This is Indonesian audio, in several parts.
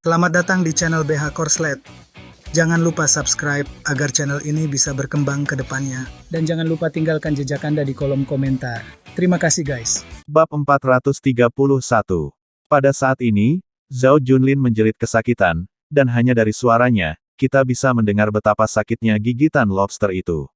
Selamat datang di channel BH Korslet. Jangan lupa subscribe agar channel ini bisa berkembang ke depannya. Dan jangan lupa tinggalkan jejak Anda di kolom komentar. Terima kasih guys. Bab 431. Pada saat ini, Zhao Junlin menjerit kesakitan, dan hanya dari suaranya, kita bisa mendengar betapa sakitnya gigitan lobster itu.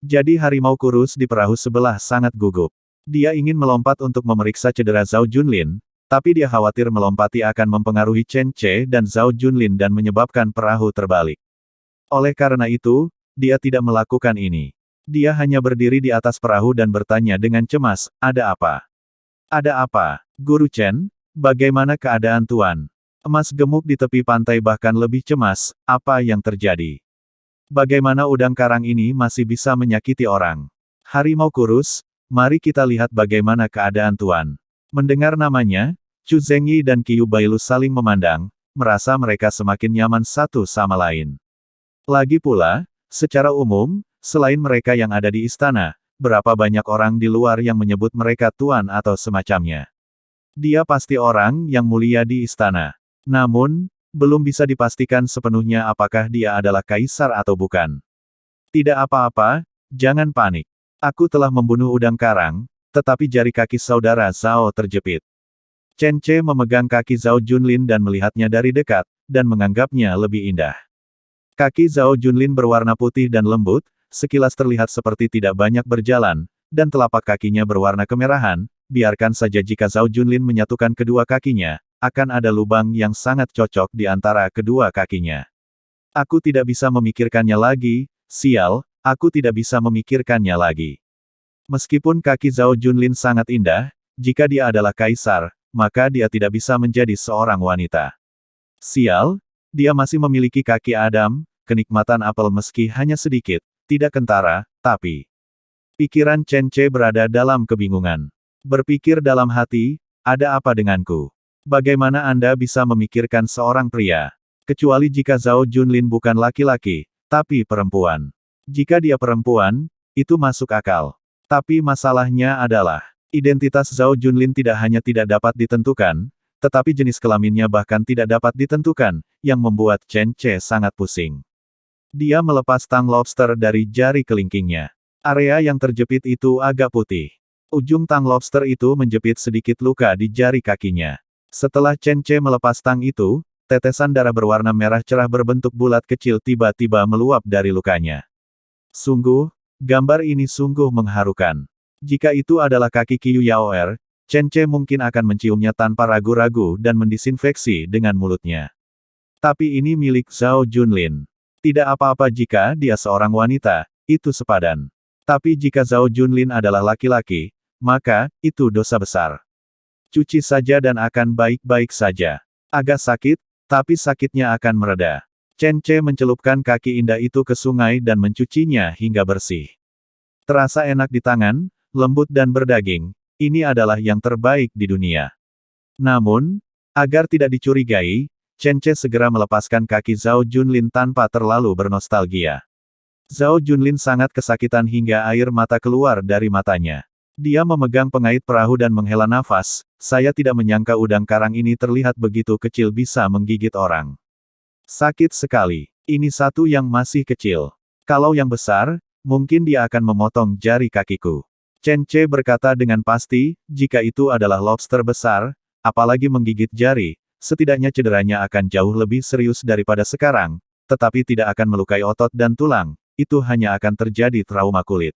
Jadi harimau kurus di perahu sebelah sangat gugup. Dia ingin melompat untuk memeriksa cedera Zhao Junlin, tapi dia khawatir melompati akan mempengaruhi Chen Ce dan Zhao Junlin dan menyebabkan perahu terbalik. Oleh karena itu, dia tidak melakukan ini. Dia hanya berdiri di atas perahu dan bertanya dengan cemas, "Ada apa? Ada apa, Guru Chen? Bagaimana keadaan Tuan?" Emas gemuk di tepi pantai bahkan lebih cemas, "Apa yang terjadi? Bagaimana udang karang ini masih bisa menyakiti orang? Harimau kurus, mari kita lihat bagaimana keadaan Tuan." Mendengar namanya, Chu Zengyi dan Qiu Bailu saling memandang, merasa mereka semakin nyaman satu sama lain. Lagi pula, secara umum, selain mereka yang ada di istana, berapa banyak orang di luar yang menyebut mereka tuan atau semacamnya. Dia pasti orang yang mulia di istana. Namun, belum bisa dipastikan sepenuhnya apakah dia adalah kaisar atau bukan. Tidak apa-apa, jangan panik. Aku telah membunuh udang karang, tetapi jari kaki saudara Zhao terjepit. Chen Ce memegang kaki Zhao Junlin dan melihatnya dari dekat, dan menganggapnya lebih indah. Kaki Zhao Junlin berwarna putih dan lembut, sekilas terlihat seperti tidak banyak berjalan, dan telapak kakinya berwarna kemerahan, biarkan saja jika Zhao Junlin menyatukan kedua kakinya, akan ada lubang yang sangat cocok di antara kedua kakinya. Aku tidak bisa memikirkannya lagi, sial, aku tidak bisa memikirkannya lagi. Meskipun kaki Zhao Junlin sangat indah, jika dia adalah kaisar, maka dia tidak bisa menjadi seorang wanita. Sial, dia masih memiliki kaki Adam, kenikmatan apel meski hanya sedikit, tidak kentara, tapi... Pikiran Chen Ce berada dalam kebingungan. Berpikir dalam hati, ada apa denganku? Bagaimana Anda bisa memikirkan seorang pria? Kecuali jika Zhao Junlin bukan laki-laki, tapi perempuan. Jika dia perempuan, itu masuk akal. Tapi masalahnya adalah, identitas Zhao Junlin tidak hanya tidak dapat ditentukan, tetapi jenis kelaminnya bahkan tidak dapat ditentukan, yang membuat Chen Ce sangat pusing. Dia melepas tang lobster dari jari kelingkingnya. Area yang terjepit itu agak putih. Ujung tang lobster itu menjepit sedikit luka di jari kakinya. Setelah Chen Ce melepas tang itu, tetesan darah berwarna merah cerah berbentuk bulat kecil tiba-tiba meluap dari lukanya. Sungguh, gambar ini sungguh mengharukan. Jika itu adalah kaki Qiu Yaoer, Chen Ce mungkin akan menciumnya tanpa ragu-ragu dan mendisinfeksi dengan mulutnya. Tapi ini milik Zhao Junlin. Tidak apa-apa jika dia seorang wanita, itu sepadan. Tapi jika Zhao Junlin adalah laki-laki, maka, itu dosa besar. Cuci saja dan akan baik-baik saja. Agak sakit, tapi sakitnya akan mereda. Chen Ce mencelupkan kaki indah itu ke sungai dan mencucinya hingga bersih. Terasa enak di tangan, lembut dan berdaging, ini adalah yang terbaik di dunia. Namun, agar tidak dicurigai, Chen Ce segera melepaskan kaki Zhao Junlin tanpa terlalu bernostalgia. Zhao Junlin sangat kesakitan hingga air mata keluar dari matanya. Dia memegang pengait perahu dan menghela nafas, saya tidak menyangka udang karang ini terlihat begitu kecil bisa menggigit orang. Sakit sekali. Ini satu yang masih kecil. Kalau yang besar, mungkin dia akan memotong jari kakiku. Chen Ce berkata dengan pasti, jika itu adalah lobster besar, apalagi menggigit jari, setidaknya cederanya akan jauh lebih serius daripada sekarang, tetapi tidak akan melukai otot dan tulang, itu hanya akan terjadi trauma kulit.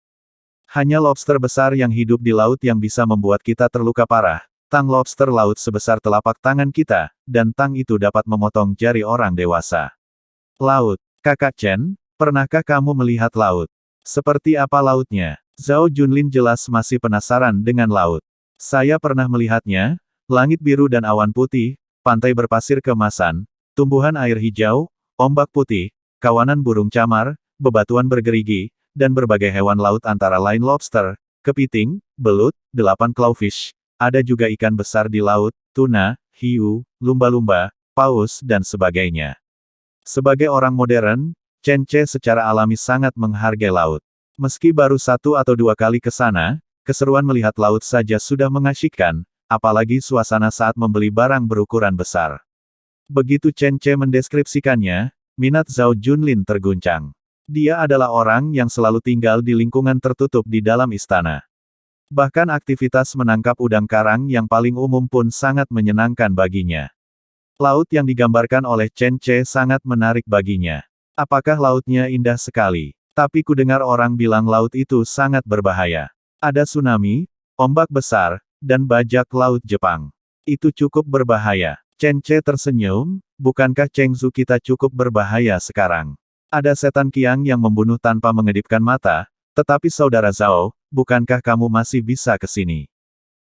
Hanya lobster besar yang hidup di laut yang bisa membuat kita terluka parah, tang lobster laut sebesar telapak tangan kita, dan tang itu dapat memotong jari orang dewasa. Laut, Kakak Chen, pernahkah kamu melihat laut? Seperti apa lautnya? Zhao Junlin jelas masih penasaran dengan laut. Saya pernah melihatnya, langit biru dan awan putih, pantai berpasir keemasan, tumbuhan air hijau, ombak putih, kawanan burung camar, bebatuan bergerigi, dan berbagai hewan laut antara lain lobster, kepiting, belut, 8 clawfish, ada juga ikan besar di laut, tuna, hiu, lumba-lumba, paus dan sebagainya. Sebagai orang modern, Chen Ce secara alami sangat menghargai laut. Meski baru 1 atau 2 kali ke sana, keseruan melihat laut saja sudah mengasyikkan, apalagi suasana saat membeli barang berukuran besar. Begitu Chen Ce mendeskripsikannya, minat Zhao Junlin terguncang. Dia adalah orang yang selalu tinggal di lingkungan tertutup di dalam istana. Bahkan aktivitas menangkap udang karang yang paling umum pun sangat menyenangkan baginya. Laut yang digambarkan oleh Chen Ce sangat menarik baginya. Apakah lautnya indah sekali? Tapi kudengar orang bilang laut itu sangat berbahaya. Ada tsunami, ombak besar, dan bajak laut Jepang. Itu cukup berbahaya. Chen Ce tersenyum, bukankah Cheng Zu kita cukup berbahaya sekarang? Ada setan Qiang yang membunuh tanpa mengedipkan mata, tetapi saudara Zhao, bukankah kamu masih bisa ke sini?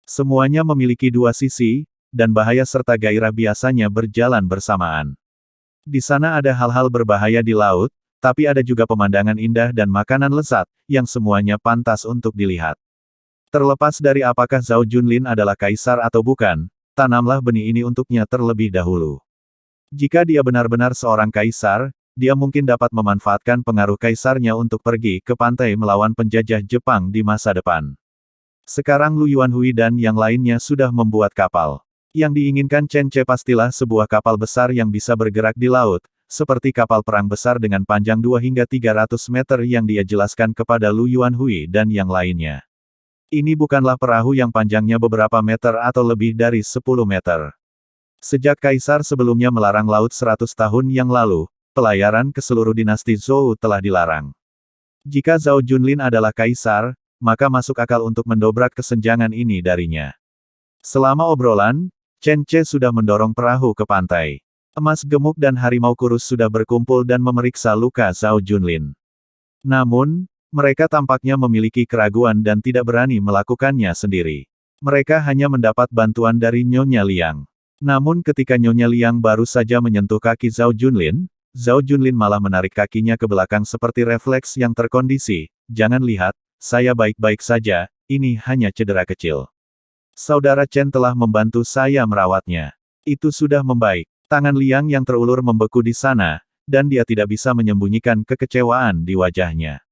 Semuanya memiliki dua sisi, dan bahaya serta gairah biasanya berjalan bersamaan. Di sana ada hal-hal berbahaya di laut, tapi ada juga pemandangan indah dan makanan lezat, yang semuanya pantas untuk dilihat. Terlepas dari apakah Zhao Junlin adalah kaisar atau bukan, tanamlah benih ini untuknya terlebih dahulu. Jika dia benar-benar seorang kaisar, dia mungkin dapat memanfaatkan pengaruh kaisarnya untuk pergi ke pantai melawan penjajah Jepang di masa depan. Sekarang Lu Yuanhui dan yang lainnya sudah membuat kapal. Yang diinginkan Chen Ce pastilah sebuah kapal besar yang bisa bergerak di laut, seperti kapal perang besar dengan panjang 2 hingga 300 meter yang dia jelaskan kepada Lu Yuanhui dan yang lainnya. Ini bukanlah perahu yang panjangnya beberapa meter atau lebih dari 10 meter. Sejak kaisar sebelumnya melarang laut 100 tahun yang lalu, pelayaran ke seluruh dinasti Zhou telah dilarang. Jika Zhao Junlin adalah kaisar, maka masuk akal untuk mendobrak kesenjangan ini darinya. Selama obrolan, Chen Ce sudah mendorong perahu ke pantai. Emas gemuk dan harimau kurus sudah berkumpul dan memeriksa luka Zhao Junlin. Namun, mereka tampaknya memiliki keraguan dan tidak berani melakukannya sendiri. Mereka hanya mendapat bantuan dari Nyonya Liang. Namun ketika Nyonya Liang baru saja menyentuh kaki Zhao Junlin malah menarik kakinya ke belakang seperti refleks yang terkondisi. Jangan lihat, saya baik-baik saja, ini hanya cedera kecil. Saudara Chen telah membantu saya merawatnya. Itu sudah membaik. Tangan Liang yang terulur membeku di sana, dan dia tidak bisa menyembunyikan kekecewaan di wajahnya.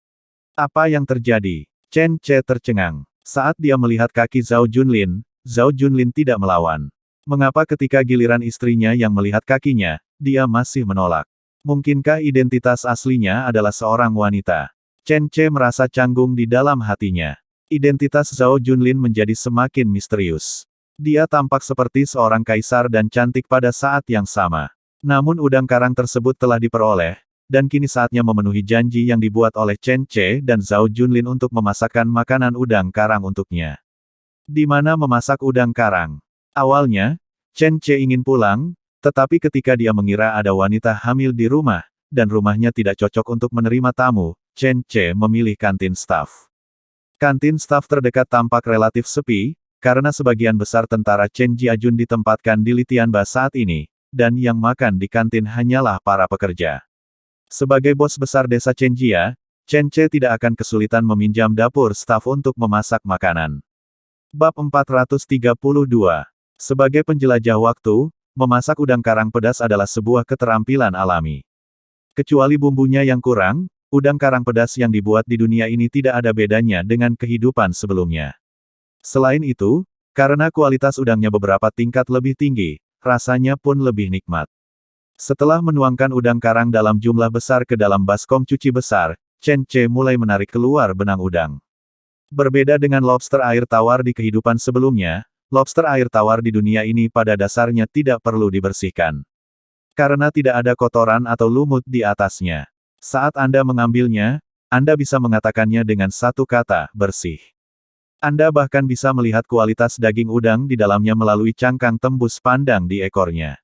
Apa yang terjadi? Chen Ce tercengang. Saat dia melihat kaki Zhao Junlin tidak melawan. Mengapa ketika giliran istrinya yang melihat kakinya, dia masih menolak? Mungkinkah identitas aslinya adalah seorang wanita? Chen Ce merasa canggung di dalam hatinya. Identitas Zhao Junlin menjadi semakin misterius. Dia tampak seperti seorang kaisar dan cantik pada saat yang sama. Namun udang karang tersebut telah diperoleh, dan kini saatnya memenuhi janji yang dibuat oleh Chen Ce dan Zhao Junlin untuk memasakkan makanan udang karang untuknya. Di mana memasak udang karang? Awalnya, Chen Ce ingin pulang, tetapi ketika dia mengira ada wanita hamil di rumah, dan rumahnya tidak cocok untuk menerima tamu, Chen Ce memilih kantin staf. Kantin staf terdekat tampak relatif sepi, karena sebagian besar tentara Chen Jiajun ditempatkan di Litianba saat ini, dan yang makan di kantin hanyalah para pekerja. Sebagai bos besar desa Chenjia, Chen Ce tidak akan kesulitan meminjam dapur staf untuk memasak makanan. Bab 432. Sebagai penjelajah waktu, memasak udang karang pedas adalah sebuah keterampilan alami. Kecuali bumbunya yang kurang, udang karang pedas yang dibuat di dunia ini tidak ada bedanya dengan kehidupan sebelumnya. Selain itu, karena kualitas udangnya beberapa tingkat lebih tinggi, rasanya pun lebih nikmat. Setelah menuangkan udang karang dalam jumlah besar ke dalam baskom cuci besar, Chen Ce mulai menarik keluar benang udang. Berbeda dengan lobster air tawar di kehidupan sebelumnya, lobster air tawar di dunia ini pada dasarnya tidak perlu dibersihkan. Karena tidak ada kotoran atau lumut di atasnya. Saat Anda mengambilnya, Anda bisa mengatakannya dengan satu kata, bersih. Anda bahkan bisa melihat kualitas daging udang di dalamnya melalui cangkang tembus pandang di ekornya.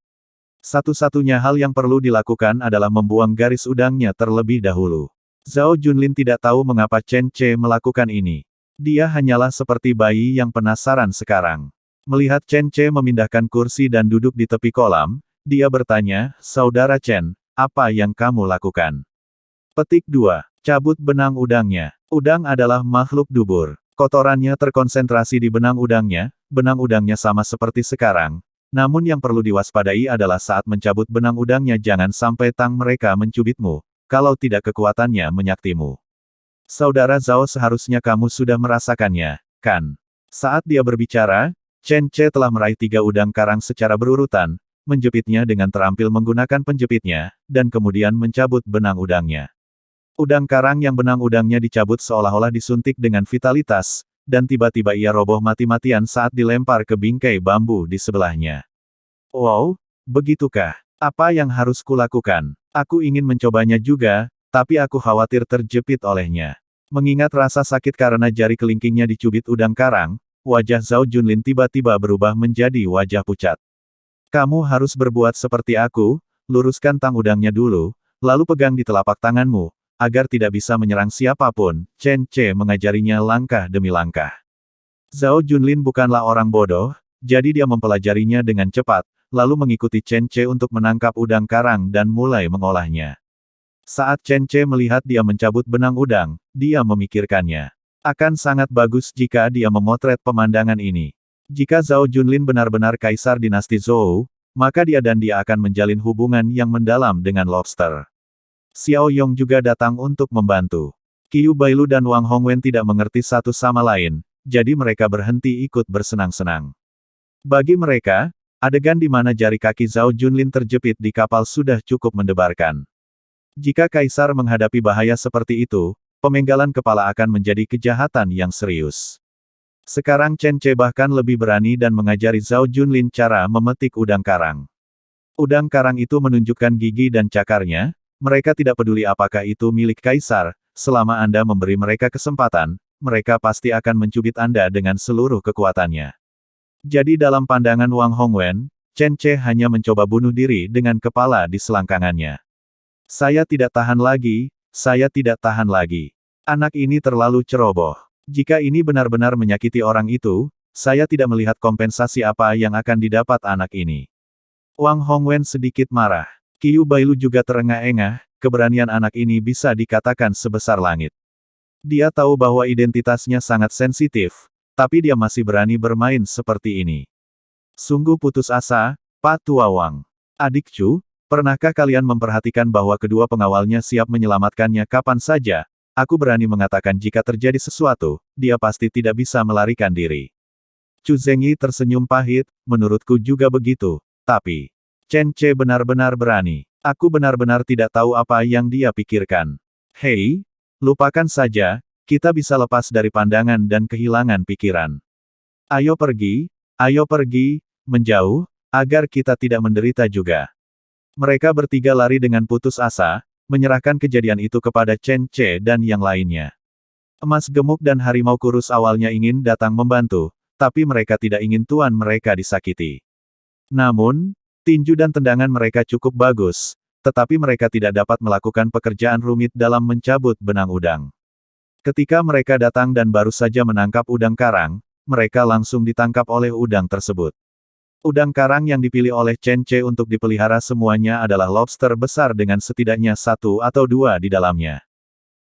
Satu-satunya hal yang perlu dilakukan adalah membuang garis udangnya terlebih dahulu. Zhao Junlin tidak tahu mengapa Chen Ce melakukan ini. Dia hanyalah seperti bayi yang penasaran sekarang. Melihat Chen Ce memindahkan kursi dan duduk di tepi kolam, dia bertanya, "Saudara Chen, apa yang kamu lakukan?" Petik 2. Cabut benang udangnya. Udang adalah makhluk dubur. Kotorannya terkonsentrasi di benang udangnya sama seperti sekarang. Namun yang perlu diwaspadai adalah saat mencabut benang udangnya jangan sampai tang mereka mencubitmu, kalau tidak kekuatannya menyaktimu. Saudara Zhao seharusnya kamu sudah merasakannya, kan? Saat dia berbicara, Chen Ce telah meraih 3 udang karang secara berurutan, menjepitnya dengan terampil menggunakan penjepitnya, dan kemudian mencabut benang udangnya. Udang karang yang benang udangnya dicabut seolah-olah disuntik dengan vitalitas, dan tiba-tiba ia roboh mati-matian saat dilempar ke bingkai bambu di sebelahnya. Wow, begitukah? Apa yang harus kulakukan? Aku ingin mencobanya juga, tapi aku khawatir terjepit olehnya. Mengingat rasa sakit karena jari kelingkingnya dicubit udang karang, wajah Zhao Junlin tiba-tiba berubah menjadi wajah pucat. Kamu harus berbuat seperti aku, luruskan tang udangnya dulu, lalu pegang di telapak tanganmu, agar tidak bisa menyerang siapapun, Chen Ce mengajarinya langkah demi langkah. Zhao Junlin bukanlah orang bodoh, jadi dia mempelajarinya dengan cepat, lalu mengikuti Chen Ce untuk menangkap udang karang dan mulai mengolahnya. Saat Chen Ce melihat dia mencabut benang udang, dia memikirkannya. Akan sangat bagus jika dia memotret pemandangan ini. Jika Zhao Junlin benar-benar kaisar dinasti Zhou, maka dia akan menjalin hubungan yang mendalam dengan lobster. Xiao Yong juga datang untuk membantu. Qiu Bailu dan Wang Hongwen tidak mengerti satu sama lain, jadi mereka berhenti ikut bersenang-senang. Bagi mereka, adegan di mana jari kaki Zhao Junlin terjepit di kapal sudah cukup mendebarkan. Jika kaisar menghadapi bahaya seperti itu, pemenggalan kepala akan menjadi kejahatan yang serius. Sekarang Chen Ce bahkan lebih berani dan mengajari Zhao Junlin cara memetik udang karang. Udang karang itu menunjukkan gigi dan cakarnya, mereka tidak peduli apakah itu milik kaisar, selama Anda memberi mereka kesempatan, mereka pasti akan mencubit Anda dengan seluruh kekuatannya. Jadi dalam pandangan Wang Hongwen, Chen Ce hanya mencoba bunuh diri dengan kepala di selangkangannya. Saya tidak tahan lagi, saya tidak tahan lagi. Anak ini terlalu ceroboh. Jika ini benar-benar menyakiti orang itu, saya tidak melihat kompensasi apa yang akan didapat anak ini. Wang Hongwen sedikit marah. Qiu Bailu juga terengah-engah, keberanian anak ini bisa dikatakan sebesar langit. Dia tahu bahwa identitasnya sangat sensitif, tapi dia masih berani bermain seperti ini. Sungguh putus asa, Pak Tua Wang. Adik Chu, pernahkah kalian memperhatikan bahwa kedua pengawalnya siap menyelamatkannya kapan saja? Aku berani mengatakan jika terjadi sesuatu, dia pasti tidak bisa melarikan diri. Chu Zengyi tersenyum pahit, menurutku juga begitu, tapi Chen Ce benar-benar berani. Aku benar-benar tidak tahu apa yang dia pikirkan. Hei, lupakan saja, kita bisa lepas dari pandangan dan kehilangan pikiran. Ayo pergi, menjauh, agar kita tidak menderita juga. Mereka bertiga lari dengan putus asa, menyerahkan kejadian itu kepada Chen Ce dan yang lainnya. Emas gemuk dan harimau kurus awalnya ingin datang membantu, tapi mereka tidak ingin tuan mereka disakiti. Namun, tinju dan tendangan mereka cukup bagus, tetapi mereka tidak dapat melakukan pekerjaan rumit dalam mencabut benang udang. Ketika mereka datang dan baru saja menangkap udang karang, mereka langsung ditangkap oleh udang tersebut. Udang karang yang dipilih oleh Chen Ce untuk dipelihara semuanya adalah lobster besar dengan setidaknya 1 atau 2 di dalamnya.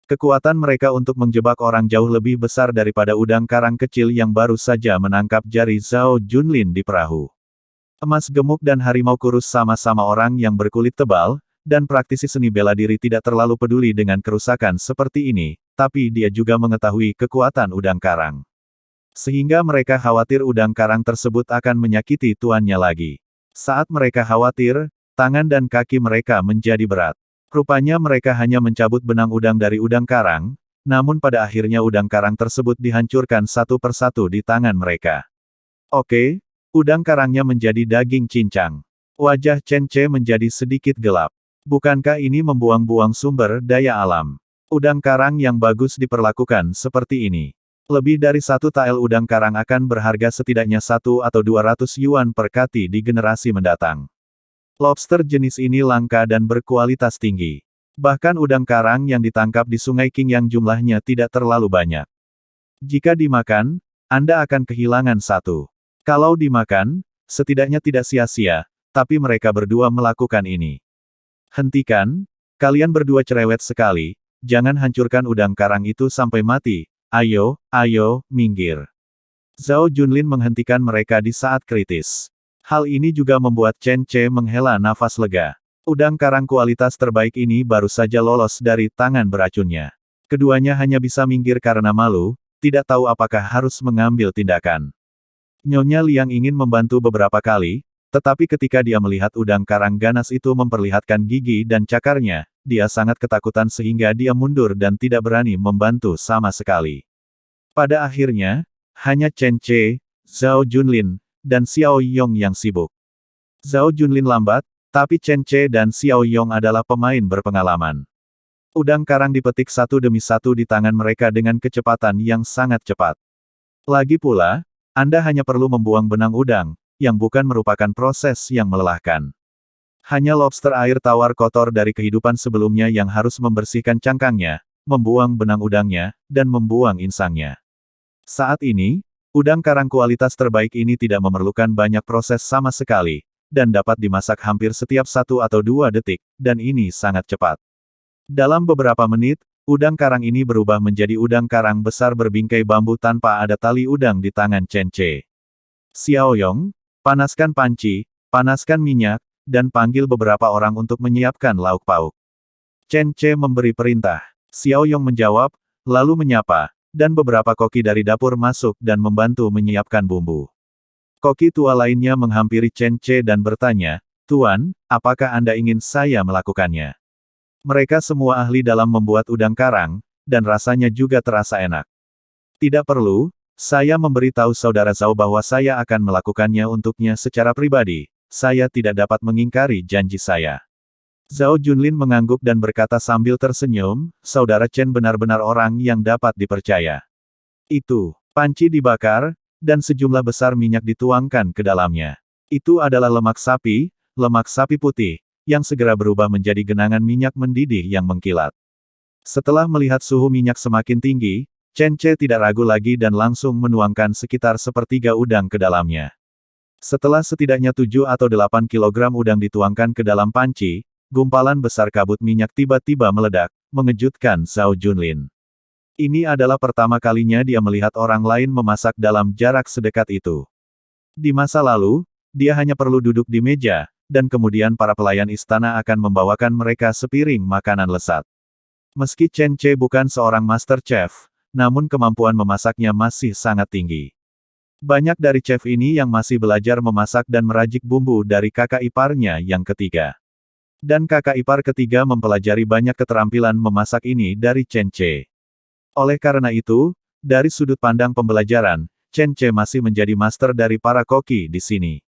Kekuatan mereka untuk menjebak orang jauh lebih besar daripada udang karang kecil yang baru saja menangkap jari Zhao Junlin di perahu. Emas gemuk dan harimau kurus sama-sama orang yang berkulit tebal, dan praktisi seni bela diri tidak terlalu peduli dengan kerusakan seperti ini, tapi dia juga mengetahui kekuatan udang karang. Sehingga mereka khawatir udang karang tersebut akan menyakiti tuannya lagi. Saat mereka khawatir, tangan dan kaki mereka menjadi berat. Rupanya mereka hanya mencabut benang udang dari udang karang, namun pada akhirnya udang karang tersebut dihancurkan satu persatu di tangan mereka. Oke, udang karangnya menjadi daging cincang. Wajah Chen Ce menjadi sedikit gelap. Bukankah ini membuang-buang sumber daya alam? Udang karang yang bagus diperlakukan seperti ini. Lebih dari 1 tael udang karang akan berharga setidaknya 1 atau 200 yuan per kati di generasi mendatang. Lobster jenis ini langka dan berkualitas tinggi. Bahkan udang karang yang ditangkap di Sungai Qing yang jumlahnya tidak terlalu banyak. Jika dimakan, Anda akan kehilangan 1. Kalau dimakan, setidaknya tidak sia-sia, tapi mereka berdua melakukan ini. Hentikan, kalian berdua cerewet sekali, jangan hancurkan udang karang itu sampai mati, ayo, minggir. Zhao Junlin menghentikan mereka di saat kritis. Hal ini juga membuat Chen Ce menghela nafas lega. Udang karang kualitas terbaik ini baru saja lolos dari tangan beracunnya. Keduanya hanya bisa minggir karena malu, tidak tahu apakah harus mengambil tindakan. Nyonya Liang ingin membantu beberapa kali, Tetapi ketika dia melihat udang karang ganas itu memperlihatkan gigi dan cakarnya, dia sangat ketakutan sehingga dia mundur dan tidak berani membantu sama sekali. Pada akhirnya, hanya Chen Che, Zhao Junlin, dan Xiao Yong yang sibuk. Zhao Junlin lambat, tapi Chen Che dan Xiao Yong adalah pemain berpengalaman. Udang karang dipetik satu demi satu di tangan mereka dengan kecepatan yang sangat cepat. Lagi pula, Anda hanya perlu membuang benang udang, yang bukan merupakan proses yang melelahkan. Hanya lobster air tawar kotor dari kehidupan sebelumnya yang harus membersihkan cangkangnya, membuang benang udangnya, dan membuang insangnya. Saat ini, udang karang kualitas terbaik ini tidak memerlukan banyak proses sama sekali, dan dapat dimasak hampir setiap 1 atau 2 detik, dan ini sangat cepat. Dalam beberapa menit, udang karang ini berubah menjadi udang karang besar berbingkai bambu tanpa ada tali udang di tangan Chen Che. Xiao Yong, panaskan panci, panaskan minyak, dan panggil beberapa orang untuk menyiapkan lauk pauk. Chen Che memberi perintah. Xiao Yong menjawab, lalu menyapa, dan beberapa koki dari dapur masuk dan membantu menyiapkan bumbu. Koki tua lainnya menghampiri Chen Che dan bertanya, "Tuan, apakah Anda ingin saya melakukannya?" Mereka semua ahli dalam membuat udang karang, dan rasanya juga terasa enak. Tidak perlu, saya memberitahu saudara Zhao bahwa saya akan melakukannya untuknya secara pribadi, saya tidak dapat mengingkari janji saya. Zhao Junlin mengangguk dan berkata sambil tersenyum, saudara Chen benar-benar orang yang dapat dipercaya. Itu, panci dibakar, dan sejumlah besar minyak dituangkan ke dalamnya. Itu adalah lemak sapi putih, yang segera berubah menjadi genangan minyak mendidih yang mengkilat. Setelah melihat suhu minyak semakin tinggi, Chen Che tidak ragu lagi dan langsung menuangkan sekitar sepertiga udang ke dalamnya. Setelah setidaknya 7 atau 8 kilogram udang dituangkan ke dalam panci, gumpalan besar kabut minyak tiba-tiba meledak, mengejutkan Zhao Junlin. Ini adalah pertama kalinya dia melihat orang lain memasak dalam jarak sedekat itu. Di masa lalu, dia hanya perlu duduk di meja, dan kemudian para pelayan istana akan membawakan mereka sepiring makanan lezat. Meski Chen Che bukan seorang master chef, namun kemampuan memasaknya masih sangat tinggi. Banyak dari chef ini yang masih belajar memasak dan meracik bumbu dari kakak iparnya yang ketiga. Dan kakak ipar ketiga mempelajari banyak keterampilan memasak ini dari Chen Che. Oleh karena itu, dari sudut pandang pembelajaran, Chen Che masih menjadi master dari para koki di sini.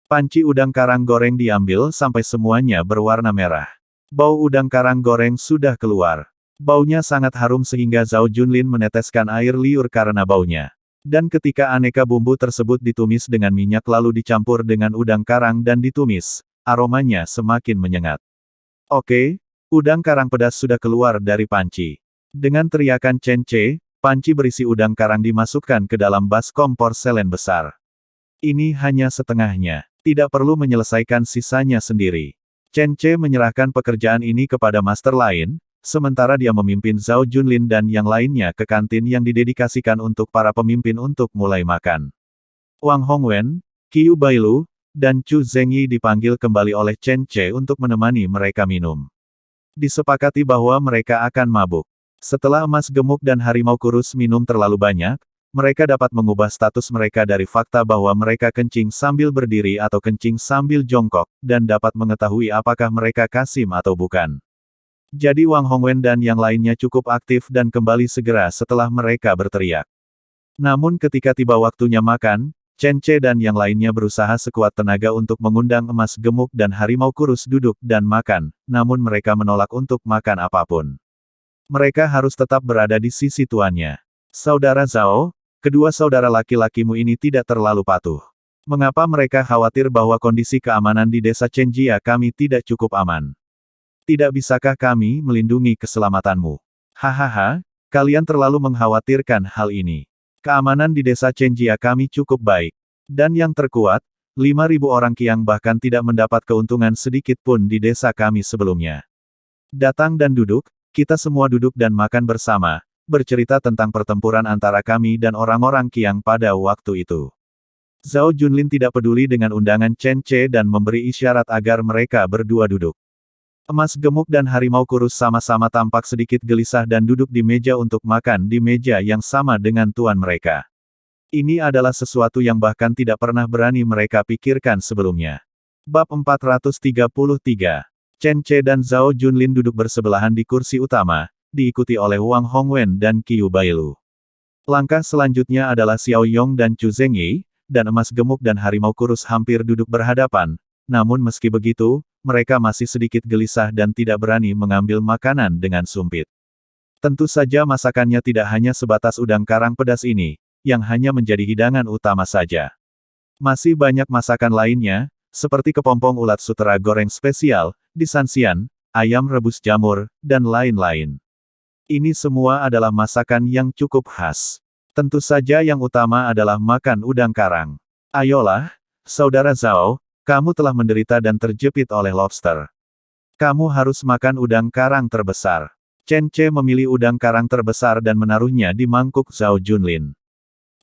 Panci udang karang goreng diambil sampai semuanya berwarna merah. Bau udang karang goreng sudah keluar. Baunya sangat harum sehingga Zhao Junlin meneteskan air liur karena baunya. Dan ketika aneka bumbu tersebut ditumis dengan minyak lalu dicampur dengan udang karang dan ditumis, aromanya semakin menyengat. Oke, udang karang pedas sudah keluar dari panci. Dengan teriakan Chen Che, panci berisi udang karang dimasukkan ke dalam baskom porselen besar. Ini hanya setengahnya. Tidak perlu menyelesaikan sisanya sendiri. Chen Che menyerahkan pekerjaan ini kepada master lain, sementara dia memimpin Zhao Junlin dan yang lainnya ke kantin yang didedikasikan untuk para pemimpin untuk mulai makan. Wang Hongwen, Qiu Bailu, dan Chu Zhengyi dipanggil kembali oleh Chen Che untuk menemani mereka minum. Disepakati bahwa mereka akan mabuk. Setelah emas gemuk dan harimau kurus minum terlalu banyak, mereka dapat mengubah status mereka dari fakta bahwa mereka kencing sambil berdiri atau kencing sambil jongkok, dan dapat mengetahui apakah mereka kasim atau bukan. Jadi Wang Hongwen dan yang lainnya cukup aktif dan kembali segera setelah mereka berteriak. Namun ketika tiba waktunya makan, Chen Che dan yang lainnya berusaha sekuat tenaga untuk mengundang emas gemuk dan harimau kurus duduk dan makan, namun mereka menolak untuk makan apapun. Mereka harus tetap berada di sisi tuannya. Saudara Zhao, kedua saudara laki-lakimu ini tidak terlalu patuh. Mengapa mereka khawatir bahwa kondisi keamanan di desa Chenjia kami tidak cukup aman? Tidak bisakah kami melindungi keselamatanmu? Hahaha, kalian terlalu mengkhawatirkan hal ini. Keamanan di desa Chenjia kami cukup baik. Dan yang terkuat, 5.000 orang Qiang bahkan tidak mendapat keuntungan sedikit pun di desa kami sebelumnya. Datang dan duduk, kita semua duduk dan makan bersama, bercerita tentang pertempuran antara kami dan orang-orang Qiang pada waktu itu. Zhao Junlin tidak peduli dengan undangan Chen Che dan memberi isyarat agar mereka berdua duduk. Emas gemuk dan harimau kurus sama-sama tampak sedikit gelisah dan duduk di meja untuk makan di meja yang sama dengan tuan mereka. Ini adalah sesuatu yang bahkan tidak pernah berani mereka pikirkan sebelumnya. Bab 433. Chen Che dan Zhao Junlin duduk bersebelahan di kursi utama, diikuti oleh Wang Hongwen dan Qiu Bailu. Langkah selanjutnya adalah Xiao Yong dan Chu Zengyi, dan emas gemuk dan harimau kurus hampir duduk berhadapan, namun meski begitu, mereka masih sedikit gelisah dan tidak berani mengambil makanan dengan sumpit. Tentu saja masakannya tidak hanya sebatas udang karang pedas ini, yang hanya menjadi hidangan utama saja. Masih banyak masakan lainnya, seperti kepompong ulat sutera goreng spesial, disansian, ayam rebus jamur, dan lain-lain. Ini semua adalah masakan yang cukup khas. Tentu saja yang utama adalah makan udang karang. Ayolah, saudara Zhao, kamu telah menderita dan terjepit oleh lobster. Kamu harus makan udang karang terbesar. Chen Che memilih udang karang terbesar dan menaruhnya di mangkuk Zhao Junlin.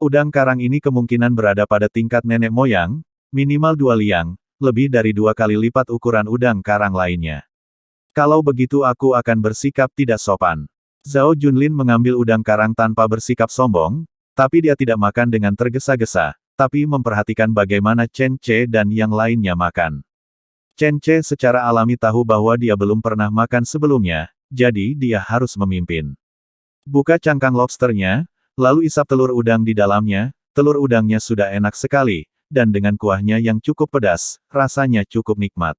Udang karang ini kemungkinan berada pada tingkat nenek moyang, minimal 2 liang, lebih dari 2 kali lipat ukuran udang karang lainnya. Kalau begitu aku akan bersikap tidak sopan. Zhao Junlin mengambil udang karang tanpa bersikap sombong, tapi dia tidak makan dengan tergesa-gesa, tapi memperhatikan bagaimana Chen Che dan yang lainnya makan. Chen Che secara alami tahu bahwa dia belum pernah makan sebelumnya, jadi dia harus memimpin. Buka cangkang lobsternya, lalu isap telur udang di dalamnya, telur udangnya sudah enak sekali, dan dengan kuahnya yang cukup pedas, rasanya cukup nikmat.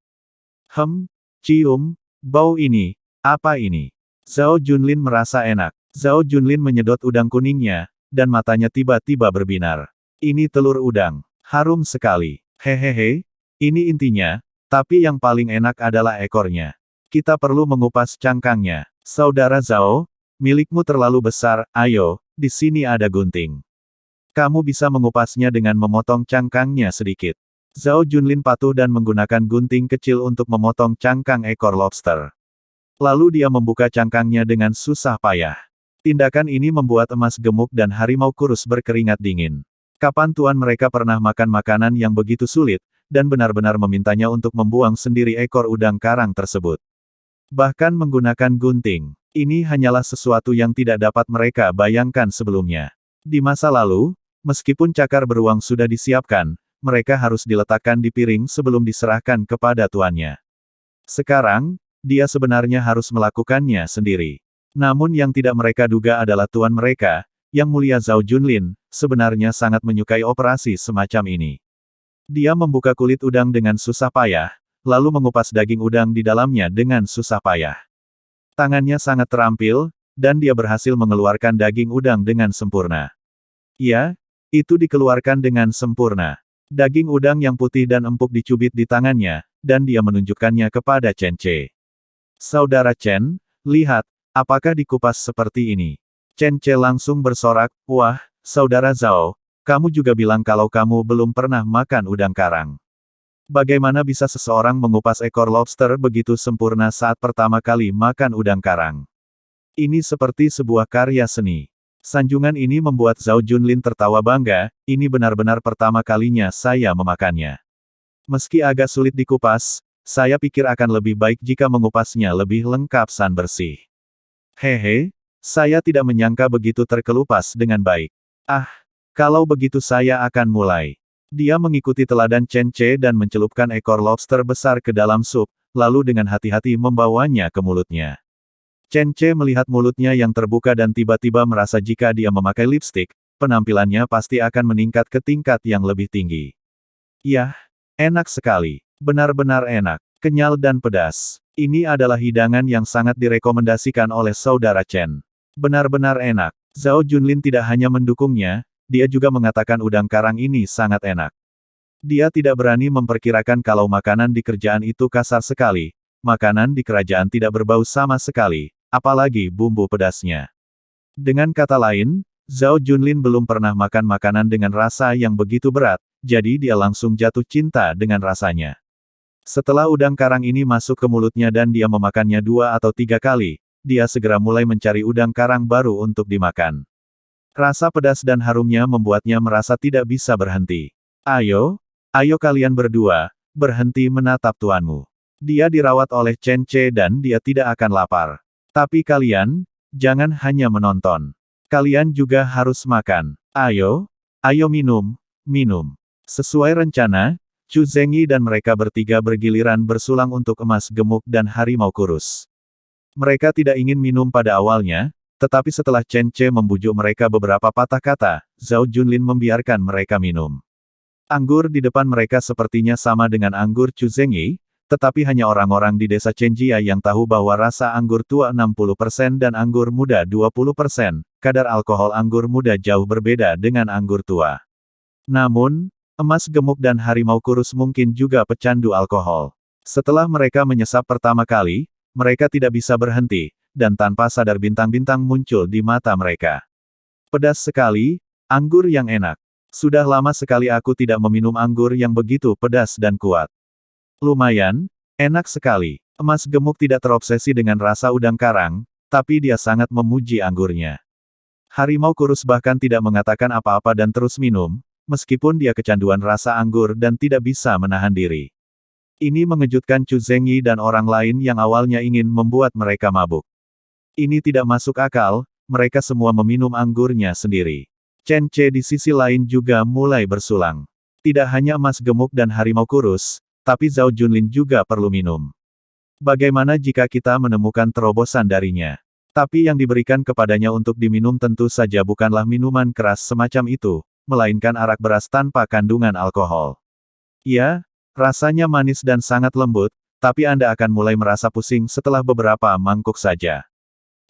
Cium, bau ini, apa ini? Zhao Junlin merasa enak. Zhao Junlin menyedot udang kuningnya, dan matanya tiba-tiba berbinar. Ini telur udang. Harum sekali. Hehehe, ini intinya, tapi yang paling enak adalah ekornya. Kita perlu mengupas cangkangnya. Saudara Zhao, milikmu terlalu besar, ayo, di sini ada gunting. Kamu bisa mengupasnya dengan memotong cangkangnya sedikit. Zhao Junlin patuh dan menggunakan gunting kecil untuk memotong cangkang ekor lobster. Lalu dia membuka cangkangnya dengan susah payah. Tindakan ini membuat emas gemuk dan harimau kurus berkeringat dingin. Kapan tuan mereka pernah makan makanan yang begitu sulit, dan benar-benar memintanya untuk membuang sendiri ekor udang karang tersebut. Bahkan menggunakan gunting. Ini hanyalah sesuatu yang tidak dapat mereka bayangkan sebelumnya. Di masa lalu, meskipun cakar beruang sudah disiapkan, mereka harus diletakkan di piring sebelum diserahkan kepada tuannya. Sekarang, dia sebenarnya harus melakukannya sendiri. Namun yang tidak mereka duga adalah tuan mereka, Yang Mulia Zhao Junlin, sebenarnya sangat menyukai operasi semacam ini. Dia membuka kulit udang dengan susah payah, lalu mengupas daging udang di dalamnya dengan susah payah. Tangannya sangat terampil, dan dia berhasil mengeluarkan daging udang dengan sempurna. Ya, itu dikeluarkan dengan sempurna. Daging udang yang putih dan empuk dicubit di tangannya, dan dia menunjukkannya kepada Chen Che. Saudara Chen, lihat, apakah dikupas seperti ini? Chen Che langsung bersorak, wah, saudara Zhao, kamu juga bilang kalau kamu belum pernah makan udang karang. Bagaimana bisa seseorang mengupas ekor lobster begitu sempurna saat pertama kali makan udang karang? Ini seperti sebuah karya seni. Sanjungan ini membuat Zhao Junlin tertawa bangga, ini benar-benar pertama kalinya saya memakannya. Meski agak sulit dikupas, saya pikir akan lebih baik jika mengupasnya lebih lengkap dan bersih. Hehe, saya tidak menyangka begitu terkelupas dengan baik. Ah, kalau begitu saya akan mulai. Dia mengikuti teladan Chen Che dan mencelupkan ekor lobster besar ke dalam sup, lalu dengan hati-hati membawanya ke mulutnya. Chen Che melihat mulutnya yang terbuka dan tiba-tiba merasa jika dia memakai lipstik, penampilannya pasti akan meningkat ke tingkat yang lebih tinggi. Yah, enak sekali. Benar-benar enak, kenyal dan pedas. Ini adalah hidangan yang sangat direkomendasikan oleh saudara Chen. Benar-benar enak. Zhao Junlin tidak hanya mendukungnya, dia juga mengatakan udang karang ini sangat enak. Dia tidak berani memperkirakan kalau makanan di kerajaan itu kasar sekali. Makanan di kerajaan tidak berbau sama sekali, apalagi bumbu pedasnya. Dengan kata lain, Zhao Junlin belum pernah makan makanan dengan rasa yang begitu berat, jadi dia langsung jatuh cinta dengan rasanya. Setelah udang karang ini masuk ke mulutnya dan dia memakannya 2 atau 3 kali, dia segera mulai mencari udang karang baru untuk dimakan. Rasa pedas dan harumnya membuatnya merasa tidak bisa berhenti. Ayo kalian berdua, berhenti menatap tuanmu. Dia dirawat oleh Chen Che dan dia tidak akan lapar. Tapi kalian, jangan hanya menonton. Kalian juga harus makan. Ayo Ayo minum, minum. Sesuai rencana, Chu Zengyi dan mereka bertiga bergiliran bersulang untuk emas gemuk dan harimau kurus. Mereka tidak ingin minum pada awalnya, tetapi setelah Chen Ce membujuk mereka beberapa patah kata, Zhao Junlin membiarkan mereka minum. Anggur di depan mereka sepertinya sama dengan anggur Chu Zengyi, tetapi hanya orang-orang di desa Chenjia yang tahu bahwa rasa anggur tua 60% dan anggur muda 20%, kadar alkohol anggur muda jauh berbeda dengan anggur tua. Namun, emas gemuk dan harimau kurus mungkin juga pecandu alkohol. Setelah mereka menyesap pertama kali, mereka tidak bisa berhenti, dan tanpa sadar bintang-bintang muncul di mata mereka. Pedas sekali, anggur yang enak. Sudah lama sekali aku tidak meminum anggur yang begitu pedas dan kuat. Lumayan, enak sekali. Emas gemuk tidak terobsesi dengan rasa udang karang, tapi dia sangat memuji anggurnya. Harimau kurus bahkan tidak mengatakan apa-apa dan terus minum, meskipun dia kecanduan rasa anggur dan tidak bisa menahan diri. Ini mengejutkan Chu Zengyi dan orang lain yang awalnya ingin membuat mereka mabuk. Ini tidak masuk akal, mereka semua meminum anggurnya sendiri. Chen Ce di sisi lain juga mulai bersulang. Tidak hanya emas gemuk dan harimau kurus, tapi Zhao Junlin juga perlu minum. Bagaimana jika kita menemukan terobosan darinya? Tapi yang diberikan kepadanya untuk diminum tentu saja bukanlah minuman keras semacam itu, melainkan arak beras tanpa kandungan alkohol. Ya, rasanya manis dan sangat lembut, tapi Anda akan mulai merasa pusing setelah beberapa mangkuk saja.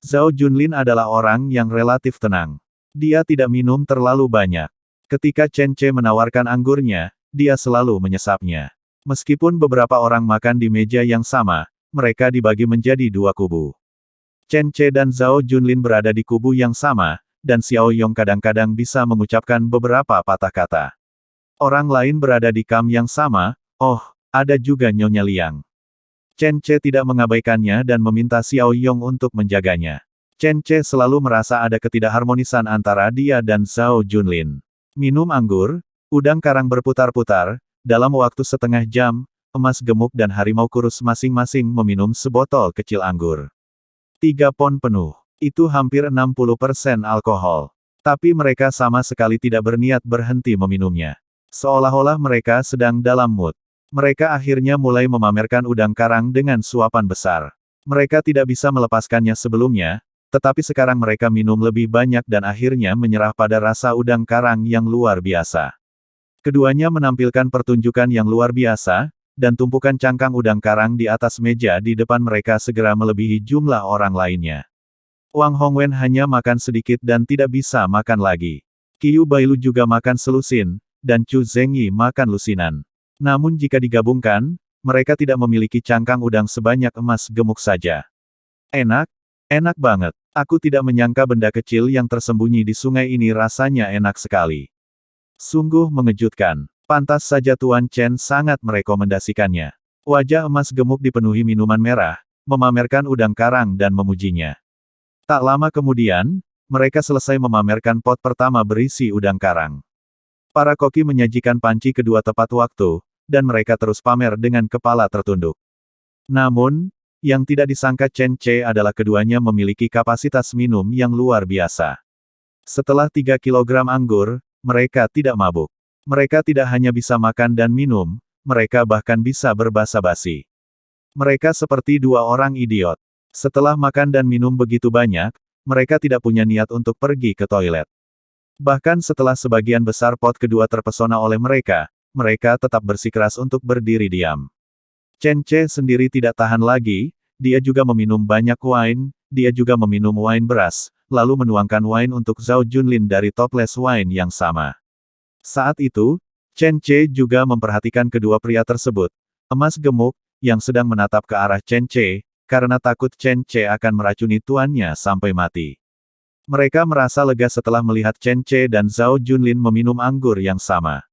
Zhao Junlin adalah orang yang relatif tenang. Dia tidak minum terlalu banyak. Ketika Chen Ce menawarkan anggurnya, dia selalu menyesapnya. Meskipun beberapa orang makan di meja yang sama, mereka dibagi menjadi dua kubu. Chen Ce dan Zhao Junlin berada di kubu yang sama, dan Xiao Yong kadang-kadang bisa mengucapkan beberapa patah kata. Orang lain berada di kam yang sama, ada juga Nyonya Liang. Chen Ce tidak mengabaikannya dan meminta Xiao Yong untuk menjaganya. Chen Ce selalu merasa ada ketidakharmonisan antara dia dan Zhao Junlin. Minum anggur, udang karang berputar-putar, dalam waktu setengah jam, emas gemuk dan harimau kurus masing-masing meminum sebotol kecil anggur. 3 pon penuh. Itu hampir 60% alkohol. Tapi mereka sama sekali tidak berniat berhenti meminumnya. Seolah-olah mereka sedang dalam mood. Mereka akhirnya mulai memamerkan udang karang dengan suapan besar. Mereka tidak bisa melepaskannya sebelumnya, tetapi sekarang mereka minum lebih banyak dan akhirnya menyerah pada rasa udang karang yang luar biasa. Keduanya menampilkan pertunjukan yang luar biasa, dan tumpukan cangkang udang karang di atas meja di depan mereka segera melebihi jumlah orang lainnya. Wang Hongwen hanya makan sedikit dan tidak bisa makan lagi. Qiu Bailu juga makan selusin, dan Chu Zengyi makan lusinan. Namun jika digabungkan, mereka tidak memiliki cangkang udang sebanyak emas gemuk saja. Enak, enak banget. Aku tidak menyangka benda kecil yang tersembunyi di sungai ini rasanya enak sekali. Sungguh mengejutkan. Pantas saja Tuan Chen sangat merekomendasikannya. Wajah emas gemuk dipenuhi minuman merah, memamerkan udang karang dan memujinya. Tak lama kemudian, mereka selesai memamerkan pot pertama berisi udang karang. Para koki menyajikan panci kedua tepat waktu, dan mereka terus pamer dengan kepala tertunduk. Namun, yang tidak disangka Chen Ce adalah keduanya memiliki kapasitas minum yang luar biasa. Setelah 3 kilogram anggur, mereka tidak mabuk. Mereka tidak hanya bisa makan dan minum, mereka bahkan bisa berbasa-basi. Mereka seperti dua orang idiot. Setelah makan dan minum begitu banyak, mereka tidak punya niat untuk pergi ke toilet. Bahkan setelah sebagian besar pot kedua terpesona oleh mereka, mereka tetap bersikeras untuk berdiri diam. Chen Ce sendiri tidak tahan lagi, dia juga meminum banyak wine, dia juga meminum wine beras, lalu menuangkan wine untuk Zhao Junlin dari toples wine yang sama. Saat itu, Chen Ce juga memperhatikan kedua pria tersebut, emas gemuk, yang sedang menatap ke arah Chen Ce, karena takut Chen Ce akan meracuni tuannya sampai mati. Mereka merasa lega setelah melihat Chen Ce dan Zhao Junlin meminum anggur yang sama.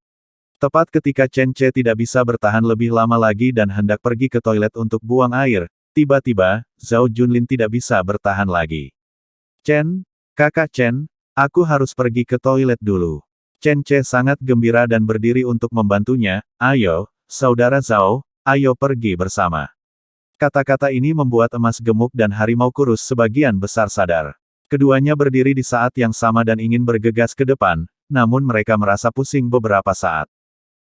Tepat ketika Chen Ce tidak bisa bertahan lebih lama lagi dan hendak pergi ke toilet untuk buang air, tiba-tiba, Zhao Junlin tidak bisa bertahan lagi. Chen, kakak Chen, aku harus pergi ke toilet dulu. Chen Ce sangat gembira dan berdiri untuk membantunya, ayo, saudara Zhao, ayo pergi bersama. Kata-kata ini membuat emas gemuk dan harimau kurus sebagian besar sadar. Keduanya berdiri di saat yang sama dan ingin bergegas ke depan, namun mereka merasa pusing beberapa saat.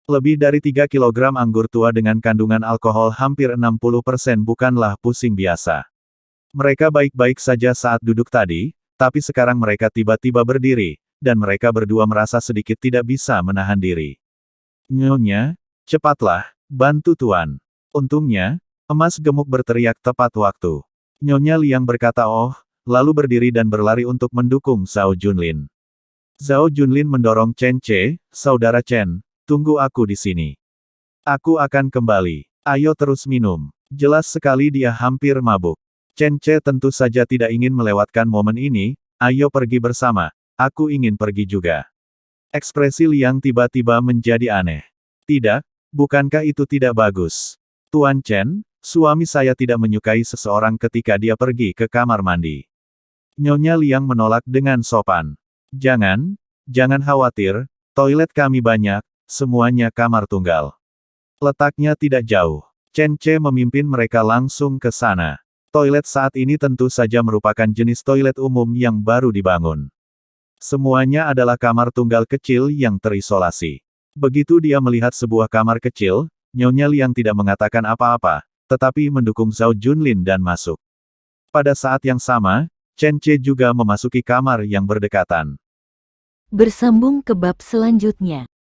Lebih dari 3 kilogram anggur tua dengan kandungan alkohol hampir 60% bukanlah pusing biasa. Mereka baik-baik saja saat duduk tadi, tapi sekarang mereka tiba-tiba berdiri, dan mereka berdua merasa sedikit tidak bisa menahan diri. Nyonya, cepatlah, bantu Tuan. Untungnya, emas gemuk berteriak tepat waktu. Nyonya Liang berkata oh, lalu berdiri dan berlari untuk mendukung Zhao Junlin. Zhao Junlin mendorong Chen Ce, saudara Chen, tunggu aku di sini. Aku akan kembali. Ayo terus minum. Jelas sekali dia hampir mabuk. Chen Ce tentu saja tidak ingin melewatkan momen ini, ayo pergi bersama, aku ingin pergi juga. Ekspresi Liang tiba-tiba menjadi aneh. Tidak, bukankah itu tidak bagus? Tuan Chen, suami saya tidak menyukai seseorang ketika dia pergi ke kamar mandi. Nyonya Liang menolak dengan sopan. Jangan khawatir, toilet kami banyak, semuanya kamar tunggal. Letaknya tidak jauh. Chen Ce memimpin mereka langsung ke sana. Toilet saat ini tentu saja merupakan jenis toilet umum yang baru dibangun. Semuanya adalah kamar tunggal kecil yang terisolasi. Begitu dia melihat sebuah kamar kecil, Nyonya Liang tidak mengatakan apa-apa, tetapi mendukung Zhao Junlin dan masuk. Pada saat yang sama, Chen Ce juga memasuki kamar yang berdekatan. Bersambung ke bab selanjutnya.